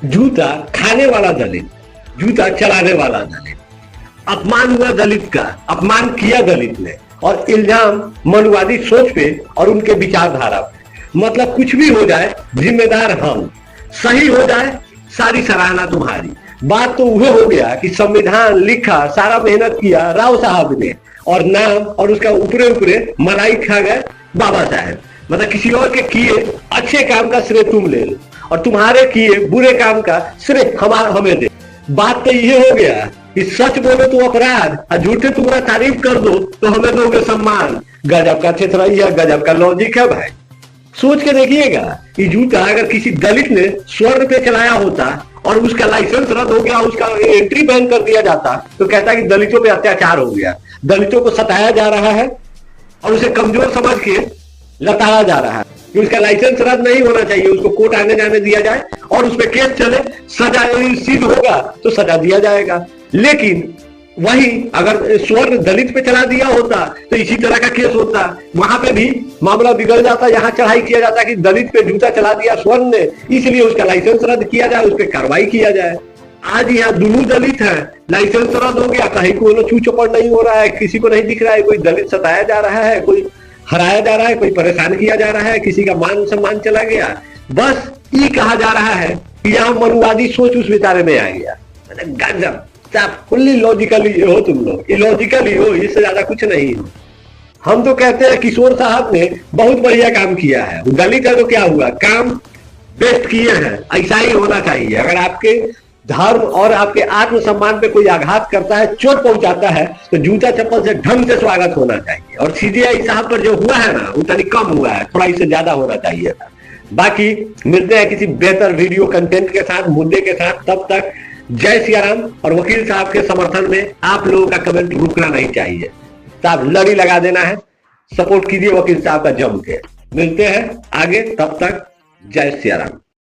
जूता खाने वाला दलित, जूता चलाने वाला दलित, अपमान हुआ दलित का, अपमान किया दलित ने, और इल्जाम मनुवादी सोच पे और उनके विचारधारा पे। मतलब कुछ भी हो जाए जिम्मेदार हम, सही हो जाए सारी सराहना तुम्हारी। बात तो वह हो गया कि संविधान लिखा, सारा मेहनत किया राव साहब ने, और नाम और उसका ऊपरे ऊपरे मलाई खा गए बाबा साहब। मतलब किसी और के किए अच्छे काम का श्रेय तुम ले लो और तुम्हारे किए बुरे काम का श्रेय हमें दे। बात तो ये हो गया कि सच बोलो तो अपराध और झूठे तुम्हारा तारीफ कर दो तो हमें दोगे सम्मान। गजब का थेथराइया, गजब का लॉजिक है भाई। सोच के देखिएगा कि जूता अगर किसी दलित ने स्वर्ण पे चलाया होता और उसका लाइसेंस रद्द हो गया, उसका एंट्री बैन कर दिया जाता, तो कहता कि दलितों पे अत्याचार हो गया, दलितों को सताया जा रहा है और उसे कमजोर समझ के लताड़ा जा रहा है कि उसका लाइसेंस रद्द नहीं होना चाहिए, उसको कोर्ट आने जाने दिया जाए और उस पर केस चले, सजा सिद्ध होगा तो सजा दिया जाएगा। लेकिन वही अगर स्वर्ण दलित पे चला दिया होता तो इसी तरह का केस होता, वहां पे भी मामला बिगड़ जाता। यहाँ चढ़ाई किया जाता कि दलित पे जूता चला दिया स्वर्ण ने, इसलिए उसका लाइसेंस रद्द किया जाए, उस पर कार्रवाई किया जाए। आज यहाँ दोनों दलित है, लाइसेंस रद्द हो गया, कहीं कोई छू चौपड़ नहीं हो रहा है, किसी को नहीं दिख रहा है, कोई दलित सताया जा रहा है, कोई हराया जा रहा है, कोई परेशान किया जा रहा है, किसी का मान सम्मान चला गया। बस ये कहा जा रहा है कि यहाँ मनुवादी सोच उस विचारे में आ गया। गजब, फुल्ली लॉजिकली हो तुम लोग, इलॉजिकली हो, इससे ज्यादा कुछ नहीं हो। हम तो कहते हैं किशोर साहब ने बहुत बढ़िया काम किया है, दलित है तो क्या हुआ, काम बेस्ट किए हैं, ऐसा ही होना चाहिए। अगर आपके धर्म और आपके आत्मसम्मान पे कोई आघात करता है, चोट पहुंचाता है, तो जूता चप्पल से ढंग से स्वागत होना चाहिए। और सीजीआई साहब पर जो हुआ है ना, वो तनी कम हुआ है, थोड़ा इससे ज्यादा होना चाहिए था। बाकी मिलते हैं किसी बेहतर वीडियो कंटेंट के साथ, मुद्दे के साथ। तब तक जय सिया राम। और वकील साहब के समर्थन में आप लोगों का कमेंट रुकना नहीं चाहिए, साहब लड़ी लगा देना है, सपोर्ट कीजिए वकील साहब का जम के। मिलते हैं आगे, तब तक जय सिया राम।